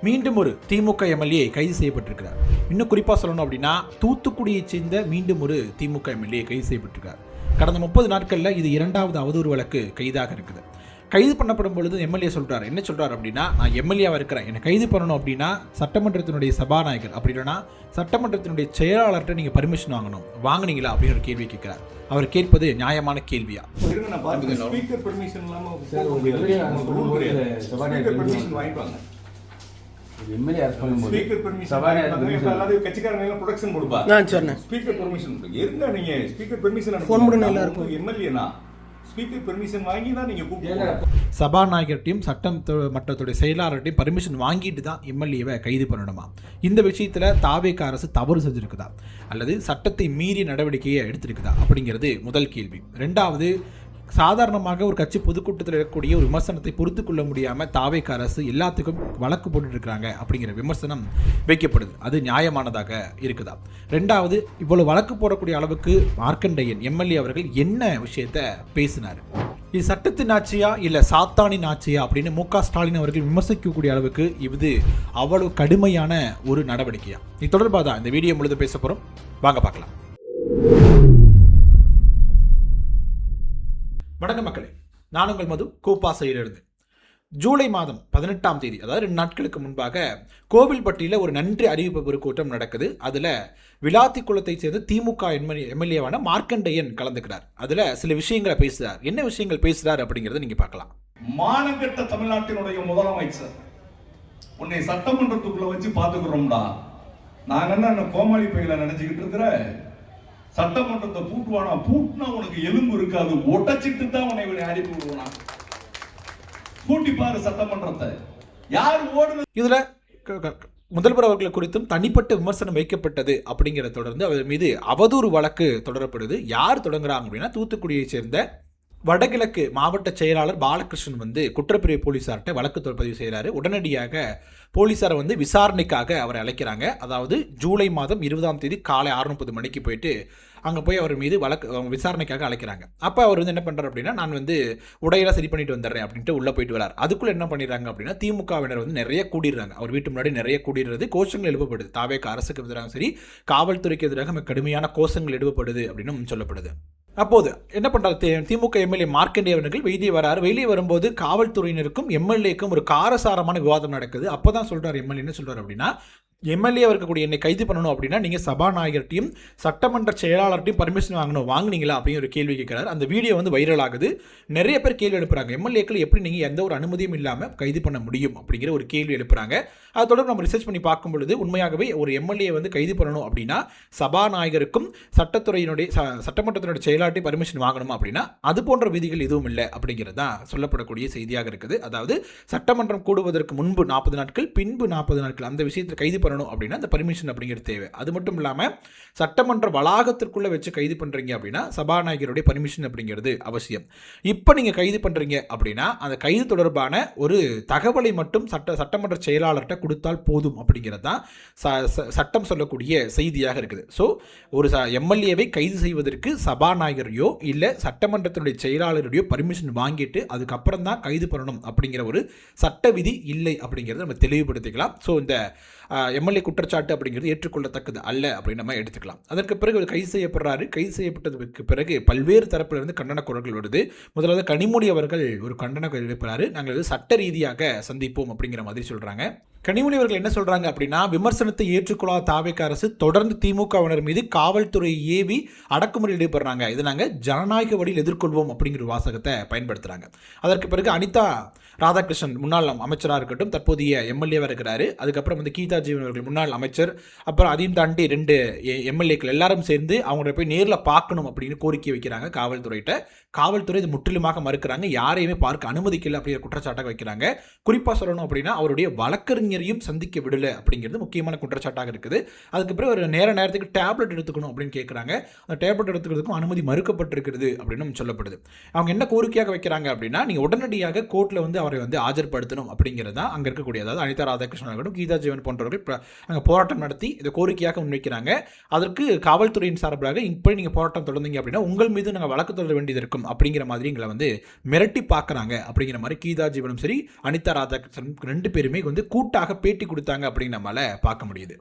மீண்டும் ஒரு திமுக எம்எல்ஏ கைது செய்யப்பட்டிருக்கிறார். இன்னும் குறிப்பாக சொல்லணும் அப்படின்னா தூத்துக்குடியைச் சேர்ந்த மீண்டும் ஒரு திமுக எம்எல்ஏ கைது செய்யப்பட்டிருக்கார். கடந்த 30 நாட்களில் இது 2வது அவதூறு வழக்கு கைதாக இருக்குது. கைது பண்ணப்படும் பொழுது எம்எல்ஏ சொல்கிறார், என்ன சொல்கிறார் அப்படின்னா, நான் எம்எல்ஏவாக இருக்கிறேன், என்னை கைது பண்ணணும் அப்படின்னா சட்டமன்றத்தினுடைய சபாநாயகர் அப்படி இல்லைன்னா சட்டமன்றத்தினுடைய செயலாளர்கிட்ட நீங்கள் பர்மிஷன் வாங்கினீங்களா அப்படின்னு ஒரு கேள்வி கேட்கிறார். அவர் கேட்பது நியாயமான கேள்வியா? சபாநாயகர்ட்டையும் சட்டமன்றத்துடைய செயலாளர்கிட்டையும் பர்மிஷன் வாங்கிட்டு தான் எம்எல்ஏவை கைது பண்ணணுமா? இந்த விஷயத்தில் தாவேக அரசு தவறு செஞ்சிருக்குதா அல்லது சட்டத்தை மீறி நடவடிக்கையை எடுத்திருக்குதா அப்படிங்கிறது முதல் கேள்வி. 2வது, சாதாரணமாக ஒரு கட்சி பொதுக்கூட்டத்தில் இருக்கக்கூடிய ஒரு விமர்சனத்தை பொறுத்து கொள்ள முடியாமல் தாவேக அரசு எல்லாத்துக்கும் வழக்கு போட்டுட்டு இருக்கிறாங்க அப்படிங்கிற விமர்சனம் வைக்கப்படுது. அது நியாயமானதாக இருக்குதா? 2வது, இவ்வளவு வழக்கு போடக்கூடிய அளவுக்கு மார்க்கண்டையன் எம்எல்ஏ அவர்கள் என்ன விஷயத்த பேசினார்? இது சட்டத்தின் ஆட்சியா இல்லை சாத்தானின் ஆட்சியா அப்படின்னு மு.க. ஸ்டாலின் அவர்கள் விமர்சிக்கக்கூடிய அளவுக்கு இது அவ்வளவு கடுமையான ஒரு நடவடிக்கையா? இது தொடர்பாக தான் இந்த வீடியோ முழுது பேச போகிறோம். வாங்க பார்க்கலாம். வணக்கம் மக்களே, நான் உங்கள் மது கோப்பாசையிலிருந்து. ஜூலை மாதம் 18ஆம் தேதி, அதாவது 2 நாட்களுக்கு முன்பாக கோவில்பட்டியில் ஒரு நன்றி அறிவிப்பு ஒரு கூட்டம் நடக்குது. அதில் விளாத்திக்குளத்தை சேர்ந்த திமுக எம்எல்ஏவான மார்க்கண்டையன் கலந்துக்கிறார். அதில் சில விஷயங்களை பேசுகிறார். என்ன விஷயங்கள் பேசுகிறார் அப்படிங்கிறத நீங்கள் பார்க்கலாம். மானங்கட்ட தமிழ்நாட்டினுடைய முதலமைச்சர் உன்னை சட்டமன்றத்துக்குள்ள வச்சு பார்த்துக்கிறோம்டா, நாங்க என்ன கோமாளி பையில நினைச்சுக்கிட்டு இருக்கிற, சட்டமன்றத்தை பூட்டுவானா, பூட்டினா உனக்கு எலும்பு இருக்காது, ஒட்டச்சிட்டு தான் உன்னை அனுப்பி விடுவானா, பூட்டி பாரு சட்டமன்றத்தை, யார் ஓடுது. இதுல முதல்வர் அவர்கள் குறித்தும் தனிப்பட்ட விமர்சனம் வைக்கப்பட்டது அப்படிங்கிறத தொடர்ந்து அவர் மீது அவதூறு வழக்கு தொடரப்படுது. யார் தொடங்குறாங்க அப்படின்னா தூத்துக்குடியை சேர்ந்த வடகிழக்கு மாவட்ட செயலாளர் பாலகிருஷ்ணன் குற்றப்பிரிவு போலீசார்கிட்ட வழக்கு பதிவு செய்கிறாரு. உடனடியாக போலீசாரை விசாரணைக்காக அவரை அழைக்கிறாங்க. அதாவது ஜூலை மாதம் 20ஆம் தேதி காலை 6:30 மணிக்கு போயிட்டு அங்கே போய் அவர் மீது விசாரணைக்காக அழைக்கிறாங்க. அப்போ அவர் என்ன பண்ணுறாரு அப்படின்னா, நான் உடையெல்லாம் சரி பண்ணிட்டு வந்துடுறேன் அப்படின்ட்டு உள்ளே போயிட்டு வரார். அதுக்குள்ளே என்ன பண்ணிடுறாங்க அப்படின்னா, திமுகவினர் நிறைய கூடிடுறாங்க. அவர் வீட்டு முன்னாடி நிறைய கூடிடுறது, கோஷங்கள் எழுப்பப்படுது. தாவேக அரசுக்கு எதிராக சரி, காவல்துறைக்கு எதிராக கடுமையான கோஷங்கள் எழுப்பப்படுது அப்படின்னு சொல்லப்படுது. அப்போது என்ன பண்ணுறாரு, திமுக எம்எல்ஏ மார்க்கண்டேயன் அவர்கள் வெளியே வராரு. வெளியே வரும்போது காவல்துறையினருக்கும் எம்எல்ஏக்கும் ஒரு காரசாரமான விவாதம் நடக்குது. அப்போ தான் சொல்கிறார் எம்எல்ஏ, என்ன சொல்கிறார் அப்படின்னா, எம்எல்ஏ இருக்கக்கூடிய என்னை கைது பண்ணணும் அப்படின்னா நீங்கள் சபாநாயகர்ட்டையும் சட்டமன்ற செயலாளர்ட்டையும் பர்மிஷன் வாங்கினீங்களா அப்படின்னு ஒரு கேள்வி கேட்குறாரு. அந்த வீடியோ வைரல் ஆகுது. நிறைய பேர் கேள்வி எழுப்புறாங்க, எம்எல்ஏக்கள் எப்படி நீங்கள் எந்த ஒரு அனுமதியும் இல்லாமல் கைது பண்ண முடியும் அப்படிங்கிற ஒரு கேள்வி எழுப்புறாங்க. அதை தொடர்ந்து நம்ம ரிசர்ச் பண்ணி பார்க்கும் பொழுது உண்மையாகவே ஒரு எம்எல்ஏ கைது பண்ணணும் அப்படின்னா சபாநாயகருக்கும் சட்டமன்றத்தினுடைய செயலாளர்ட்டையும் பர்மிஷன் வாங்கணுமா அப்படின்னா அது போன்ற விதிகள் எதுவும் இல்லை அப்படிங்கிறது தான் சொல்லப்படக்கூடிய செய்தியாக இருக்குது. அதாவது சட்டமன்றம் கூடுவதற்கு முன்பு 40 நாட்கள், பின்பு 40 நாட்கள், அந்த விஷயத்தில் கைது அப்படின்னா அந்த பர்மிஷன் அப்படிங்கிறது தேவை. அது மட்டும் இல்லாம சட்டமன்ற வளாகத்திற்குள்ள வச்சு கைது பண்றீங்க அப்படின்னா சபாநாயகருடைய பர்மிஷன் அப்படிங்கிறது அவசியம். இப்போ நீங்க கைது பண்றீங்க அப்படின்னா அந்த கைது தொடர்பான ஒரு தகவலை மட்டும் சட்டமன்ற செயலாளர்கிட்ட கொடுத்தால் போதும் அப்படிங்கிறது தான் சட்டம் சொல்லக்கூடிய செய்தியாக இருக்குது. ஸோ ஒரு எம்எல்ஏவை கைது செய்வதற்கு சபாநாயகரையோ இல்லை சட்டமன்றத்தினுடைய செயலாளருடைய பர்மிஷன் வாங்கிட்டு அதுக்கப்புறம் தான் கைது பண்ணணும் அப்படிங்கிற ஒரு சட்ட விதி இல்லை அப்படிங்கிறத நம்ம தெளிவுபடுத்திக்கலாம். ஸோ இந்த எம்எல்ஏ குற்றச்சாட்டு அப்படிங்கிறது ஏற்றுக்கொள்ளத்தக்கது அல்ல அப்படின்னு நம்ம எடுத்துக்கலாம். அதற்கு பிறகு அவர் கைது செய்யப்படுறாரு. கைது செய்யப்பட்டதுக்கு பிறகு பல்வேறு தரப்பிலிருந்து கண்டன குரல்கள் வருது. முதலாவது கனிமொழி அவர்கள் ஒரு கண்டன குரல் எழுப்புறாரு. நாங்கள் சட்ட ரீதியாக சந்திப்போம் அப்படிங்கிற மாதிரி சொல்றாங்க. கனிமொழி அவர்கள் என்ன சொல்றாங்க அப்படின்னா, விமர்சனத்தை ஏற்றுக்கொள்ளாத தாவேக அரசு தொடர்ந்து திமுகவினர் மீது காவல்துறை ஏவி அடக்குமுறையில் ஈடுபடுறாங்க, இதை நாங்கள் ஜனநாயக வழியில் எதிர்கொள்வோம் அப்படிங்கிற வாசகத்தை பயன்படுத்துறாங்க. அதற்கு பிறகு அனிதா ராதாகிருஷ்ணன் முன்னாள் அமைச்சராக இருக்கட்டும், தற்போதைய எம்எல்ஏவாக இருக்கிறாரு. அதுக்கப்புறம் கீதா ஜீவன் அவர்கள் முன்னாள் அமைச்சர், அப்புறம் அதையும் தாண்டி 2 எம்எல்ஏக்கள் எல்லாரும் சேர்ந்து அவங்கள போய் நேரில் பார்க்கணும் அப்படின்னு கோரிக்கை வைக்கிறாங்க காவல்துறையிட்ட. காவல்துறை இது முற்றிலுமாக மறுக்கிறாங்க, யாரையுமே பார்க்க அனுமதிக்கல அப்படிங்கிற குற்றச்சாட்டாக வைக்கிறாங்க. குறிப்பாக சொல்லணும் அப்படின்னா அவருடைய வழக்கறிஞரையும் சந்திக்க விடல அப்படிங்கிறது முக்கியமான குற்றச்சாட்டாக இருக்குது. அதுக்கு பிறகு ஒரு நேரத்துக்கு டேப்லெட் எடுத்துக்கணும் அப்படின்னு கேட்குறாங்க. அந்த டேப்லெட் எடுத்துக்கிறதுக்கும் அனுமதி மறுக்கப்பட்டிருக்கிறது அப்படின்னு சொல்லப்படுது. அவங்க என்ன கோரிக்கையாக வைக்கிறாங்க அப்படின்னா, நீங்கள் உடனடியாக கோர்ட்டில் அவரை ஆஜர்படுத்தணும் அப்படிங்கிறது தான் அங்கே இருக்கக்கூடிய, அதாவது அனிதா ராதாகிருஷ்ணன் அவர்களும் கீதா ஜீவன் போன்றவர்கள் அங்கே போராட்டம் நடத்தி இதை கோரிக்கையாக முன்வைக்கிறாங்க. அதற்கு காவல்துறையின் சார்பாக இப்படி நீங்கள் போராட்டம் தொடர்ந்தீங்க அப்படின்னா உங்கள் மீது நாங்கள் வழக்கு தொடர வேண்டியது இருக்கும் அப்படிங்கிற மாதிரி எங்களை மிரட்டி பார்க்குறாங்க அப்படிங்கிற மாதிரி கீதா ஜீவனும் சரி அனிதா ராதாகிருஷ்ணன் 2 பேருமே கூட்ட எதற்காக பேட்டி கொடுத்தாங்க அப்படின்னு நம்மளால பார்க்க முடியுது.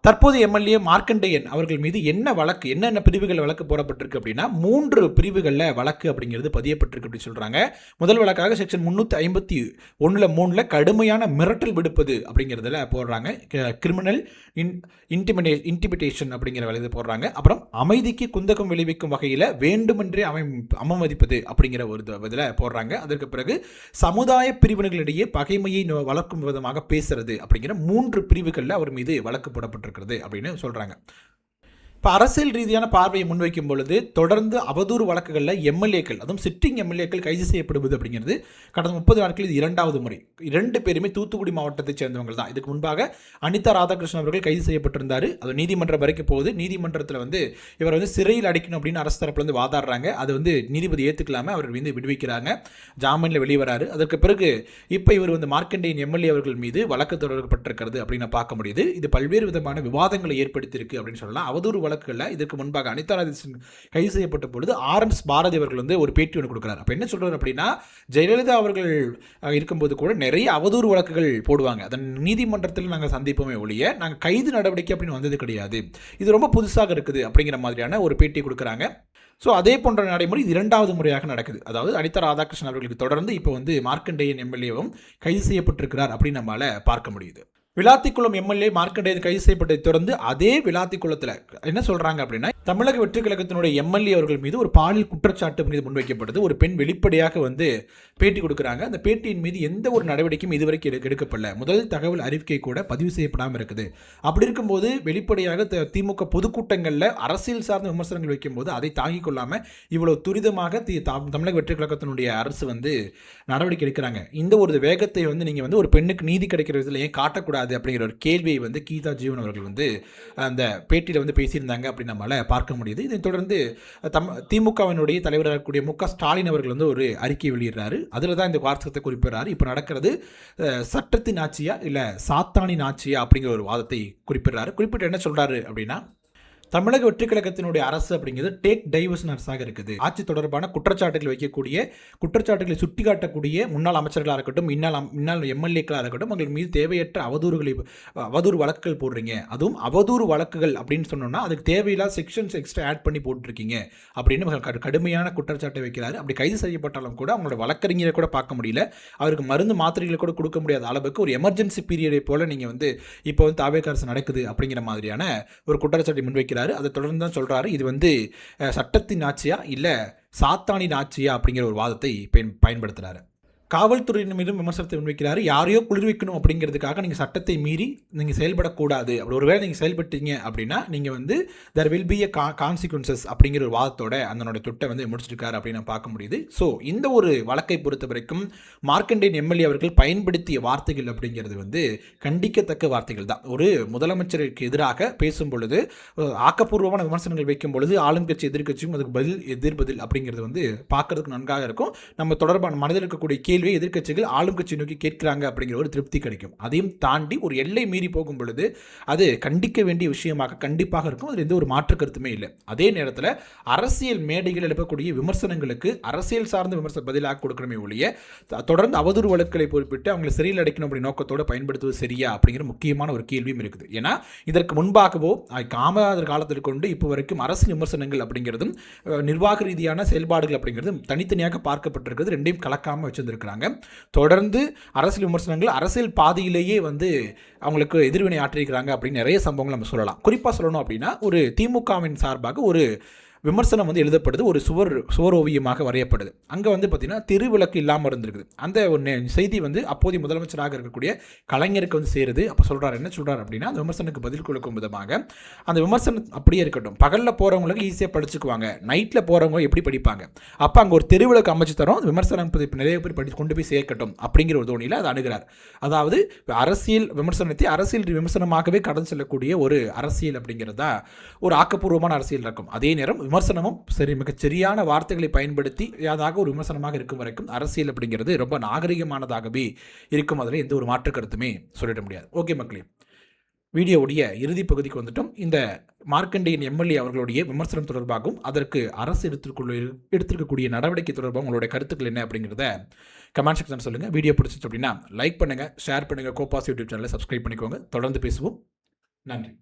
தற்போது எம்எல்ஏ மார்க்கண்டேயன் அவர்கள் மீது என்ன வழக்கு, என்னென்ன பிரிவுகள் வழக்கு போடப்பட்டிருக்கு அப்படின்னா 3 பிரிவுகளில் வழக்கு அப்படிங்கிறது பதியப்பட்டிருக்கு அப்படின்னு சொல்கிறாங்க. முதல் வழக்காக செக்ஷன் 351(3) கடுமையான மிரட்டல் விடுப்பது அப்படிங்கிறதுல போடுறாங்க. கிரிமினல் இன்டிமிடேஷன் அப்படிங்கிற இது போடுறாங்க. அப்புறம் அமைதிக்கு குந்தகம் விளைவிக்கும் வகையில் வேண்டுமென்றே அவமதிப்பது அப்படிங்கிற ஒரு இதில் போடுறாங்க. அதற்கு பிறகு சமுதாய பிரிவினர்களிடையே பகைமையை வளர்க்கும் விதமாக பேசுறது அப்படிங்கிற 3 பிரிவுகளில் அவர் மீது வழக்கு போடப்பட்டிருக்கு அப்படின்னு சொல்றாங்க. இப்போ அரசியல் ரீதியான பார்வையை முன்வைக்கும் பொழுது தொடர்ந்து அவதூறு வழக்குகளில் எம்எல்ஏக்கள், அதுவும் சிட்டிங் எம்எல்ஏக்கள் கைது செய்யப்படுவது அப்படிங்கிறது கடந்த 30 நாட்களில் இது 2வது முறை. 2 பேருமே தூத்துக்குடி மாவட்டத்தைச் சேர்ந்தவங்க தான். இதுக்கு முன்பாக அனிதா ராதாகிருஷ்ணன் அவர்கள் கைது செய்யப்பட்டிருந்தார். அது நீதிமன்றம் வரைக்கும் போகுது. நீதிமன்றத்தில் இவர் சிறையில் அடைக்கணும் அப்படின்னு அரசு தரப்புல வாதாடுறாங்க. அது நீதிபதி ஏற்றுக்கலாமல் அவர் விடுவிக்கிறாங்க, ஜாமீனில் வெளியே வராரு. அதற்கு பிறகு இப்போ இவர் மார்க்கண்டேயன் எம்எல்ஏ அவர்கள் மீது வழக்கு தொடரப்பட்டிருக்கிறது அப்படின்னு பார்க்க முடியுது. இது பல்வேறு விதமான விவாதங்களை ஏற்படுத்தியிருக்கு அப்படின்னு சொல்லலாம். அவதூறு வழக்குகளில் இதற்கு முன்பாக அனிதா ராதாகிருஷ்ணன் கைது செய்யப்பட்ட பொழுது RS பாரதி அவர்கள் ஒரு பேட்டி ஒன்று கொடுக்குறாரு. அப்போ என்ன சொல்றாரு அப்படின்னா, ஜெயலலிதா அவர்கள் இருக்கும்போது கூட நிறைய அவதூறு வழக்குகள் போடுவாங்க, அதன் நீதிமன்றத்தில் நாங்கள் சந்திப்போமே ஒழிய நாங்கள் கைது நடவடிக்கை அப்படின்னு வந்தது கிடையாது, இது ரொம்ப புதுசாக இருக்குது அப்படிங்கிற மாதிரியான ஒரு பேட்டி கொடுக்குறாங்க. ஸோ அதே போன்ற நடைமுறை 2வது முறையாக நடக்குது. அதாவது அனிதா ராதாகிருஷ்ணன் அவர்களுக்கு தொடர்ந்து இப்போ மார்க்கண்டேயன் எம்எல்ஏவும் கைது செய்யப்பட்டிருக்கிறார் அப்படின்னு நம்மளால பார்க்க முடியுது. விளாத்திக்குளம் எம்எல்ஏ மார்க்கண்டேயன் கைது செய்யப்பட்டதை தொடர்ந்து அதே விளாத்திக்குளத்தில் என்ன சொல்றாங்க அப்படின்னா, தமிழக வெற்றி கழகத்தினுடைய எம்எல்ஏ அவர்கள் மீது ஒரு பாலியல் குற்றச்சாட்டு மீது முன்வைக்கப்படுது. ஒரு பெண் வெளிப்படையாக பேட்டி கொடுக்குறாங்க. அந்த பேட்டியின் மீது எந்த ஒரு நடவடிக்கையும் இதுவரைக்கும் எடுக்கப்படல. முதல் தகவல் அறிவிக்கை கூட பதிவு செய்யப்படாமல் இருக்குது. அப்படி இருக்கும்போது வெளிப்படையாக திமுக பொதுக்கூட்டங்களில் அரசியல் சார்ந்த விமர்சனங்கள் வைக்கும்போது அதை தாங்கிக் கொள்ளாமல் இவ்வளவு துரிதமாக தமிழக வெற்றி கழகத்தினுடைய அரசு நடவடிக்கை எடுக்கிறாங்க. இந்த ஒரு வேகத்தை நீங்கள் ஒரு பெண்ணுக்கு நீதி கிடைக்கிற விதத்தில் ஏன் காட்டக்கூடாது அப்படிங்கிற ஒரு கேள்வியை கீதா ஜீவன் அவர்கள் அந்த பேட்டியில் பேசியிருந்தாங்க அப்படின்னு நம்மளால பார்க்க முடியுது. இதைத் தொடர்ந்து திமுகவினுடைய தலைவராக இருக்கக்கூடிய மு.க. ஸ்டாலின் அவர்கள் ஒரு அறிக்கை வெளியிடுறாரு. அதில் தான் இந்த வார்த்தையை குறிப்பிடுறாரு. இப்போ நடக்கிறது சட்டத்தின் ஆட்சியா இல்லை சாத்தானின் ஆட்சியா அப்படிங்கிற ஒரு வாதத்தை குறிப்பிடுறாரு. குறிப்பிட்டு என்ன சொல்றாரு அப்படின்னா, தமிழக வெற்றி கழகத்தினுடைய அரசு அப்படிங்கிறது டேக் டைவர்ஷன் அரசாக இருக்குது. ஆட்சி தொடர்பான குற்றச்சாட்டுகள் வைக்கக்கூடிய, குற்றச்சாட்டுகளை சுட்டி காட்டக்கூடிய முன்னாள் அமைச்சர்களாக இருக்கட்டும், முன்னாள் எம்எல்ஏக்களாக இருக்கட்டும், அவர்கள் மீது தேவையற்ற அவதூறு வழக்குகள் போடுறீங்க. அதுவும் அவதூறு வழக்குகள் அப்படின்னு சொன்னோம்னா அதுக்கு தேவையில்லாத செக்ஷன்ஸ் எக்ஸ்ட்ரா ஆட் பண்ணி போட்டிருக்கீங்க அப்படின்னு கடுமையான குற்றச்சாட்டை வைக்கிறாரு. அப்படி கைது செய்யப்பட்டாலும் கூட அவங்களோட வழக்கறிஞரை கூட பார்க்க முடியல, அவருக்கு மருந்து மாத்திரைகளை கூட கொடுக்க முடியாத அளவுக்கு ஒரு எமர்ஜென்சி பீரியடை போல நீங்கள் இப்போ தாவேக அரசு நடக்குது அப்படிங்கிற மாதிரியான ஒரு குற்றச்சாட்டை முன்வைக்கிறார். அதை தொடர்ந்து தான் சொல்றாரு, இது சட்டத்தின் ஆட்சியா இல்ல சாத்தானின் ஆட்சியா அப்படிங்கிற ஒரு வாதத்தை பயன்படுத்துறாரு. காவல்துறையின் மீதும் விமர்சனத்தை முன்வைக்கிறாரு. யாரையோ குளிர்விக்கணும் அப்படிங்கிறதுக்காக நீங்கள் சட்டத்தை மீறி நீங்கள் செயல்படக்கூடாது. அப்படி ஒருவேளை நீங்கள் செயல்பட்டீங்க அப்படின்னா நீங்கள் there will be a consequences அப்படிங்கிற ஒரு வாதத்தோட அதனுடைய தொட்டை முடிச்சிருக்காரு அப்படின்னு பார்க்க முடியுது. ஸோ இந்த ஒரு வழக்கை பொறுத்த வரைக்கும் மார்க்கண்டேயன் எம்எல்ஏ அவர்கள் பயன்படுத்திய வார்த்தைகள் அப்படிங்கிறது கண்டிக்கத்தக்க வார்த்தைகள் தான். ஒரு முதலமைச்சருக்கு எதிராக பேசும் பொழுது, ஆக்கப்பூர்வமான விமர்சனங்கள் வைக்கும் பொழுது ஆளும் கட்சி எதிர்கட்சியும் அதுக்கு எதிர்பதில் அப்படிங்கிறது பார்க்கறதுக்கு நன்றாக இருக்கும். நம்ம தொடர்பான மனதில் இருக்கக்கூடிய எதிர்க்கட்சிகள் ஆளும் கட்சி நோக்கி கேட்கிறாங்க அப்படிங்கிற ஒரு திருப்தி கிடைக்கும். அதையும் தாண்டி ஒரு எல்லை மீறி போகும் பொழுது அது கண்டிக்க வேண்டிய விஷயமாக கண்டிப்பாக இருக்கும். அதில் எந்த ஒரு மாற்று கருத்துமே இல்லை. அதே நேரத்தில் அரசியல் மேடைகள் எழுப்பக்கூடிய விமர்சனங்களுக்கு அரசியல் சார்ந்த விமர்சனம் பதிலாக கொடுக்கணுமே ஒழிய தொடர்ந்து அவதூறு வழக்குகளை பொறுப்பிட்டு அவங்களை சிறையில் அடைக்கணும் அப்படி நோக்கத்தோடு பயன்படுத்துவது சரியா அப்படிங்கிற முக்கியமான ஒரு கேள்வியும் இருக்குது. ஏன்னா இதற்கு முன்பாகவோ காமராஜர் காலத்தில் கொண்டு இப்போ வரைக்கும் அரசியல் விமர்சனங்கள் அப்படிங்கிறதும் நிர்வாக ரீதியான செயல்பாடுகள் அப்படிங்கிறதும் தனித்தனியாக பார்க்கப்பட்டிருக்கிறது. ரெண்டையும் கலக்காமல் வச்சிருந்திருக்கிறாங்க. தொடர்ந்து அரசியல் விமர்சனங்கள் அரசியல் பாதையிலேயே அவங்களுக்கு எதிர்வினை ஆற்றிருக்கிறாங்க அப்படின்னு நிறைய சம்பவங்கள் நம்ம சொல்லலாம். குறிப்பாக சொல்லணும் அப்படின்னா, ஒரு திமுகவின் சார்பாக ஒரு விமர்சனம் எழுதப்படுது, ஒரு சுவர் ஓவியமாக வரையப்படுது. அங்கே பார்த்தீங்கன்னா திருவிளக்கு இல்லாமல் இருந்திருக்குது. அந்த ஒரு செய்தி அப்போதைய முதலமைச்சராக இருக்கக்கூடிய கலைஞருக்கு சேருது. அப்போ சொல்கிறார், என்ன சொல்கிறார் அப்படின்னா, அந்த விமர்சனத்துக்கு பதில் கொடுக்கும் விதமாக அந்த விமர்சனம் அப்படியே இருக்கட்டும், பகலில் போகிறவங்களுக்கு ஈஸியாக படிச்சுக்குவாங்க, நைட்டில் போகிறவங்க எப்படி படிப்பாங்க, அப்போ அங்கே ஒரு திருவிளக்கு அமைச்சு தரோம், விமர்சனம் நிறைய பேர் கொண்டு போய் சேர்க்கட்டும் அப்படிங்கிற ஒரு தோணியில் அதை அணுகிறார். அதாவது அரசியல் விமர்சனத்தை அரசியல் விமர்சனமாகவே கடந்து செல்லக்கூடிய ஒரு அரசியல் அப்படிங்கிறதா ஒரு ஆக்கப்பூர்வமான அரசியல் இருக்கும். அதே நேரம் விமர்சனமும் மிகச் சரியான வார்த்தைகளை பயன்படுத்தி யாதாக ஒரு விமர்சனமாக இருக்கும் வரைக்கும் அரசியல் அப்படிங்கிறது ரொம்ப நாகரிகமானதாகவே இருக்கும். அதில் எந்த ஒரு மாற்று கருத்துமே சொல்லிட முடியாது. ஓகே மக்களே, வீடியோவுடைய இறுதி பகுதிக்கு வந்துட்டோம். இந்த மார்க்கண்டேயன் எம்எல்ஏ அவர்களுடைய விமர்சனம் தொடர்பாகவும் அதற்கு அரசு எடுத்திருக்கக்கூடிய நடவடிக்கை தொடர்பாக உங்களுடைய கருத்துக்கள் என்ன அப்படிங்கிறத கமெண்ட் செக்ஷன் சொல்லுங்கள். வீடியோ பிடிச்சிச்சு அப்படின்னா லைக் பண்ணுங்கள், ஷேர் பண்ணுங்கள். கோபாஸ் யூடியூப் சேனலை சப்ஸ்கிரைப் பண்ணிக்கோங்க. தொடர்ந்து பேசுவோம். நன்றி.